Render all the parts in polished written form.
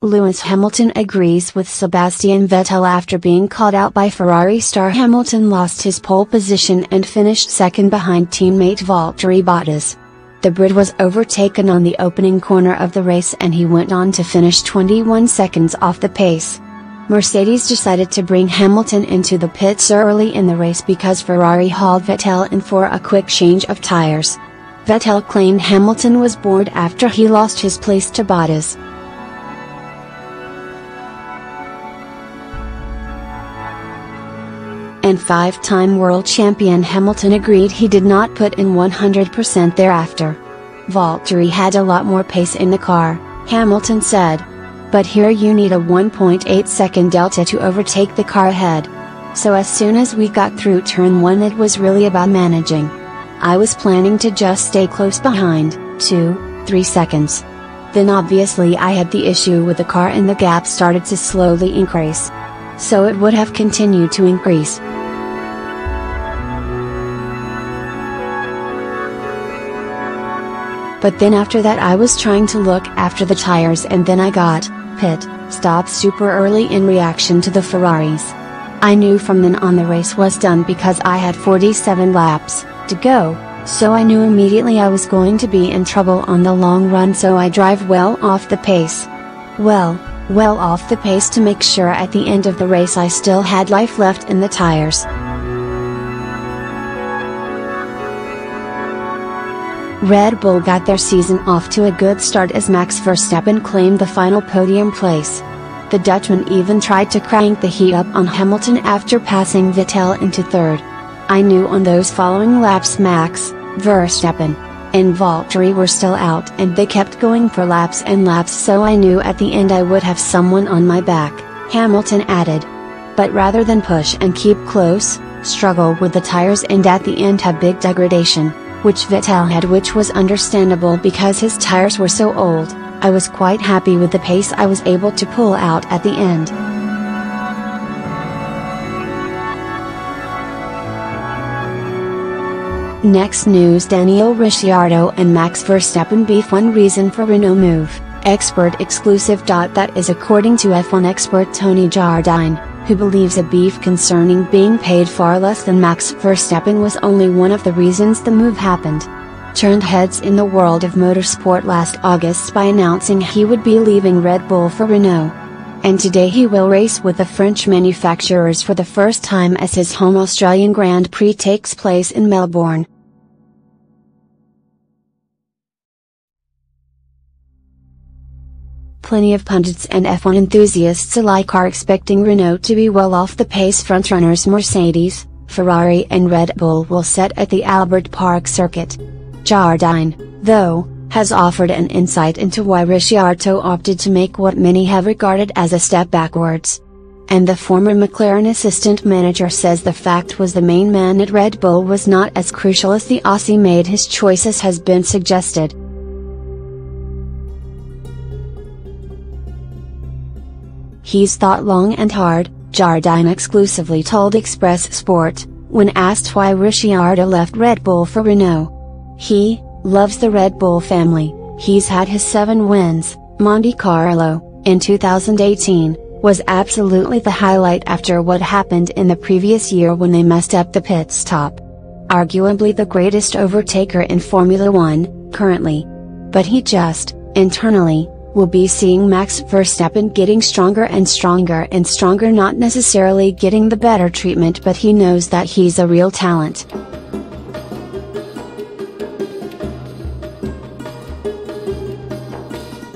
Lewis Hamilton agrees with Sebastian Vettel after being caught out by Ferrari star. Hamilton lost his pole position and finished second behind teammate Valtteri Bottas. The Brit was overtaken on the opening corner of the race and he went on to finish 21 seconds off the pace. Mercedes decided to bring Hamilton into the pits early in the race because Ferrari hauled Vettel in for a quick change of tires. Vettel claimed Hamilton was bored after he lost his place to Bottas. And five-time world champion Hamilton agreed he did not put in 100% thereafter. Valtteri had a lot more pace in the car, Hamilton said. But here you need a 1.8 second delta to overtake the car ahead. So as soon as we got through turn 1 it was really about managing. I was planning to just stay close behind, 2-3 seconds. Then obviously I had the issue with the car and the gap started to slowly increase. So it would have continued to increase. But then after that I was trying to look after the tires and then I got pit stop super early in reaction to the Ferraris. I knew from then on the race was done because I had 47 laps to go, so I knew immediately I was going to be in trouble on the long run, so I drive well off the pace. Well off the pace to make sure at the end of the race I still had life left in the tires. Red Bull got their season off to a good start as Max Verstappen claimed the final podium place. The Dutchman even tried to crank the heat up on Hamilton after passing Vettel into third. I knew on those following laps Max, Verstappen, and Valtteri were still out and they kept going for laps and laps, so I knew at the end I would have someone on my back, Hamilton added. But rather than push and keep close, struggle with the tires and at the end have big degradation, which Vettel had, which was understandable because his tires were so old, I was quite happy with the pace I was able to pull out at the end. Next news: Daniel Ricciardo and Max Verstappen beef, one reason for Renault move, expert exclusive. That is according to F1 expert Tony Jardine, who believes a beef concerning being paid far less than Max Verstappen was only one of the reasons the move happened. Turned heads in the world of motorsport last August by announcing he would be leaving Red Bull for Renault. And today he will race with the French manufacturers for the first time as his home Australian Grand Prix takes place in Melbourne. Plenty of pundits and F1 enthusiasts alike are expecting Renault to be well off the pace. Frontrunners Mercedes, Ferrari and Red Bull will set at the Albert Park circuit. Jardine, though, has offered an insight into why Ricciardo opted to make what many have regarded as a step backwards. And the former McLaren assistant manager says the fact was the main man at Red Bull was not as crucial as the Aussie made his choice, as has been suggested. He's thought long and hard, Jardine exclusively told Express Sport, when asked why Ricciardo left Red Bull for Renault. He loves the Red Bull family. He's had his 7 wins. Monte Carlo, in 2018, was absolutely the highlight after what happened in the previous year when they messed up the pit stop. Arguably the greatest overtaker in Formula One, currently. But he just, internally, will be seeing Max Verstappen getting stronger and stronger and stronger, not necessarily getting the better treatment, but he knows that he's a real talent.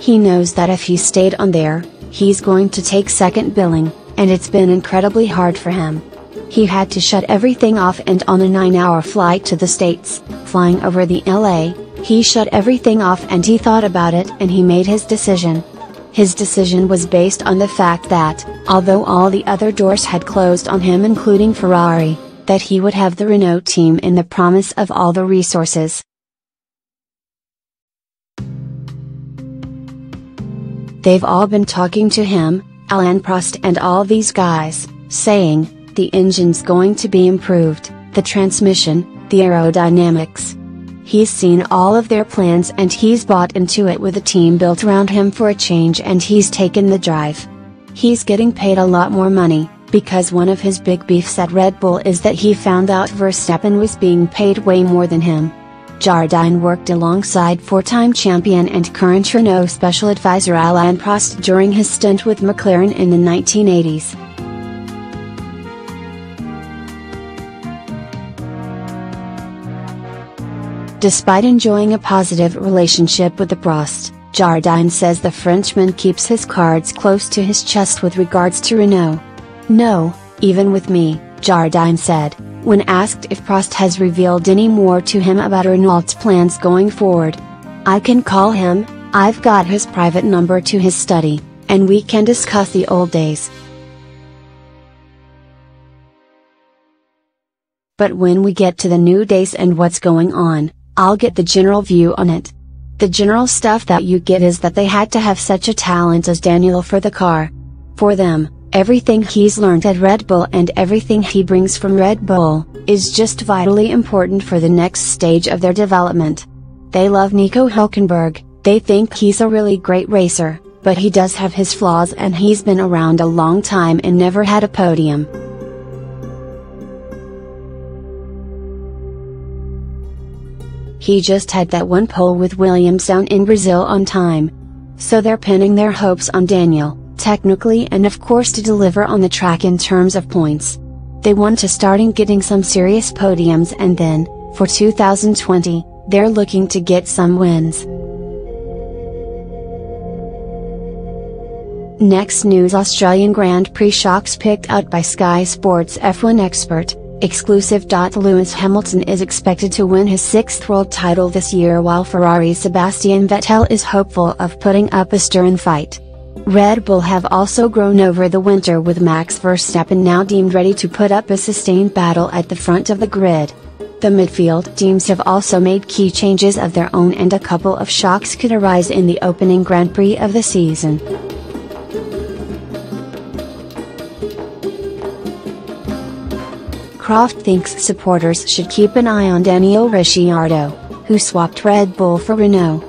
He knows that if he stayed on there, he's going to take second billing, and it's been incredibly hard for him. He had to shut everything off, and on a 9-hour flight to the States, flying over the LA, he shut everything off and he thought about it and he made his decision. His decision was based on the fact that, although all the other doors had closed on him including Ferrari, that he would have the Renault team in the promise of all the resources. They've all been talking to him, Alain Prost and all these guys, saying, the engine's going to be improved, the transmission, the aerodynamics. He's seen all of their plans and he's bought into it with a team built around him for a change, and he's taken the drive. He's getting paid a lot more money, because one of his big beefs at Red Bull is that he found out Verstappen was being paid way more than him. Jardine worked alongside four-time champion and current Renault special advisor Alain Prost during his stint with McLaren in the 1980s. Despite enjoying a positive relationship with the Prost, Jardine says the Frenchman keeps his cards close to his chest with regards to Renault. "No, even with me," Jardine said, when asked if Prost has revealed any more to him about Renault's plans going forward. "I can call him, I've got his private number to his study, and we can discuss the old days. But when we get to the new days and what's going on, I'll get the general view on it. The general stuff that you get is that they had to have such a talent as Daniel for the car. For them, everything he's learned at Red Bull and everything he brings from Red Bull, is just vitally important for the next stage of their development. They love Nico Hülkenberg, they think he's a really great racer, but he does have his flaws and he's been around a long time and never had a podium. He just had that one pole with Williams down in Brazil on time. So they're pinning their hopes on Daniel, technically and of course to deliver on the track in terms of points. They want to start getting some serious podiums, and then, for 2020, they're looking to get some wins. Next news: Australian Grand Prix shocks picked out by Sky Sports F1 expert. Exclusive. Lewis Hamilton is expected to win his 6th world title this year, while Ferrari's Sebastian Vettel is hopeful of putting up a stern fight. Red Bull have also grown over the winter, with Max Verstappen now deemed ready to put up a sustained battle at the front of the grid. The midfield teams have also made key changes of their own, and a couple of shocks could arise in the opening Grand Prix of the season. Croft thinks supporters should keep an eye on Daniel Ricciardo, who swapped Red Bull for Renault.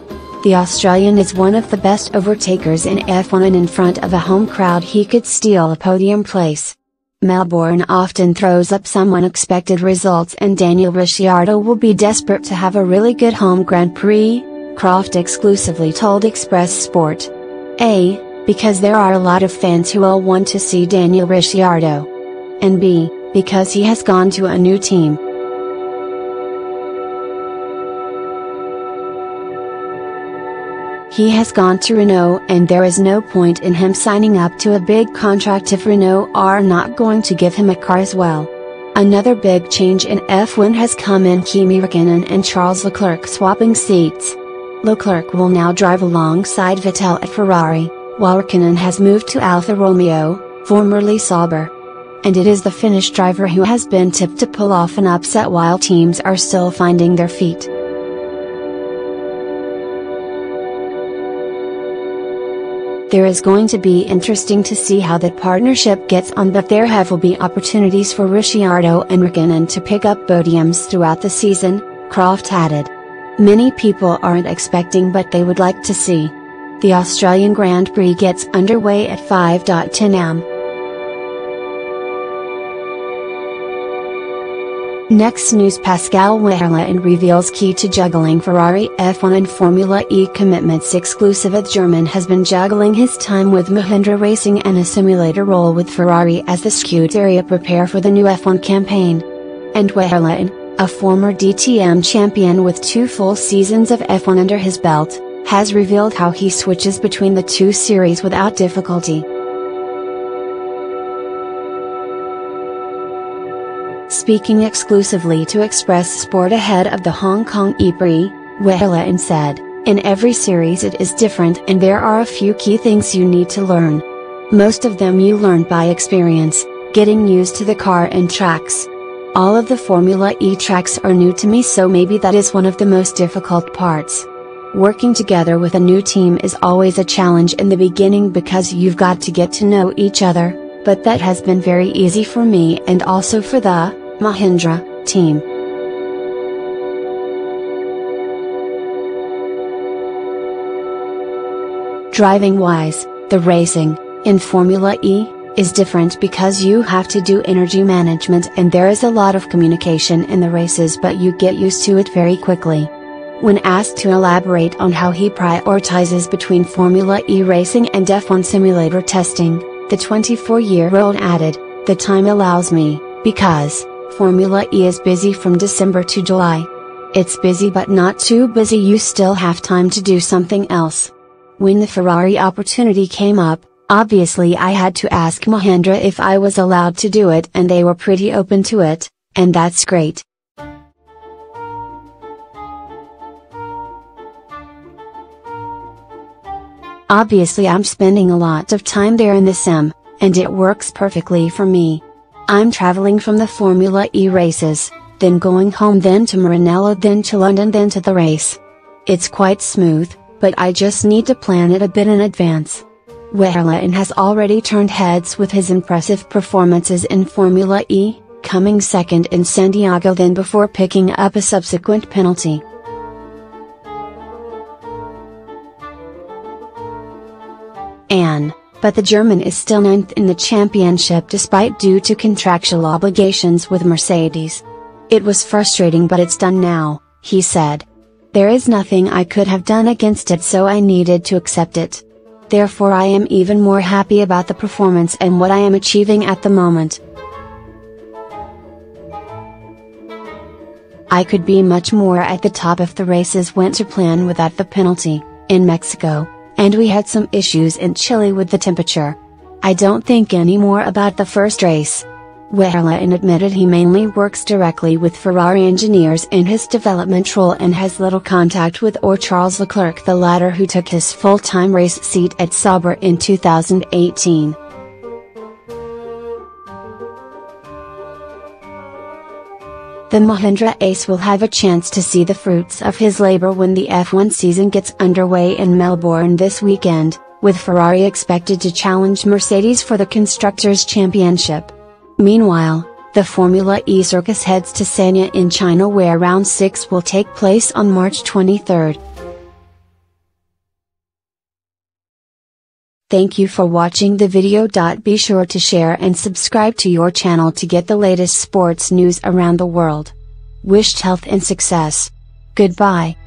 The Australian is one of the best overtakers in F1, and in front of a home crowd he could steal a podium place. Melbourne often throws up some unexpected results, and Daniel Ricciardo will be desperate to have a really good home Grand Prix, Croft exclusively told Express Sport. A, because there are a lot of fans who will want to see Daniel Ricciardo. And B, because he has gone to a new team. He has gone to Renault, and there is no point in him signing up to a big contract if Renault are not going to give him a car as well. Another big change in F1 has come in Kimi Räikkönen and Charles Leclerc swapping seats. Leclerc will now drive alongside Vettel at Ferrari, while Räikkönen has moved to Alfa Romeo, formerly Sauber. And it is the Finnish driver who has been tipped to pull off an upset while teams are still finding their feet. There is going to be interesting to see how that partnership gets on, but there will be opportunities for Ricciardo and Räikkönen to pick up podiums throughout the season, Croft added. Many people aren't expecting, but they would like to see. The Australian Grand Prix gets underway at 5:10 am. Next news: Pascal Wehrlein reveals key to juggling Ferrari F1 and Formula E commitments. Exclusive. The German has been juggling his time with Mahindra Racing and a simulator role with Ferrari as the Scuderia prepare for the new F1 campaign. And Wehrlein, a former DTM champion with 2 full seasons of F1 under his belt, has revealed how he switches between the two series without difficulty. Speaking exclusively to Express Sport ahead of the Hong Kong E-Prix, Wehrlein said, "In every series it is different, and there are a few key things you need to learn. Most of them you learn by experience, getting used to the car and tracks. All of the Formula E tracks are new to me, so maybe that is one of the most difficult parts. Working together with a new team is always a challenge in the beginning because you've got to get to know each other, but that has been very easy for me and also for the Mahindra team." Driving-wise, the racing, in Formula E, is different because you have to do energy management and there is a lot of communication in the races, but you get used to it very quickly. When asked to elaborate on how he prioritizes between Formula E racing and F1 simulator testing, the 24-year-old added, "The time allows me, because Formula E is busy from December to July. It's busy but not too busy, you still have time to do something else." When the Ferrari opportunity came up, obviously I had to ask Mahindra if I was allowed to do it, and they were pretty open to it, and that's great. Obviously I'm spending a lot of time there in the sim, and it works perfectly for me. I'm traveling from the Formula E races, then going home, then to Maranello, then to London, then to the race. It's quite smooth, but I just need to plan it a bit in advance. Wehrlein has already turned heads with his impressive performances in Formula E, coming second in San Diego then before picking up a subsequent penalty. But the German is still ninth in the championship despite due to contractual obligations with Mercedes. "It was frustrating, but it's done now," he said. "There is nothing I could have done against it, so I needed to accept it. Therefore I am even more happy about the performance and what I am achieving at the moment. I could be much more at the top if the races went to plan without the penalty, in Mexico, and we had some issues in Chile with the temperature. I don't think any more about the first race." Wehrlein admitted he mainly works directly with Ferrari engineers in his development role and has little contact with or Charles Leclerc, the latter who took his full-time race seat at Sauber in 2018. The Mahindra ace will have a chance to see the fruits of his labor when the F1 season gets underway in Melbourne this weekend, with Ferrari expected to challenge Mercedes for the Constructors' Championship. Meanwhile, the Formula E circus heads to Sanya in China, where Round 6 will take place on March 23. Thank you for watching the video. Be sure to share and subscribe to your channel to get the latest sports news around the world. Wished health and success. Goodbye.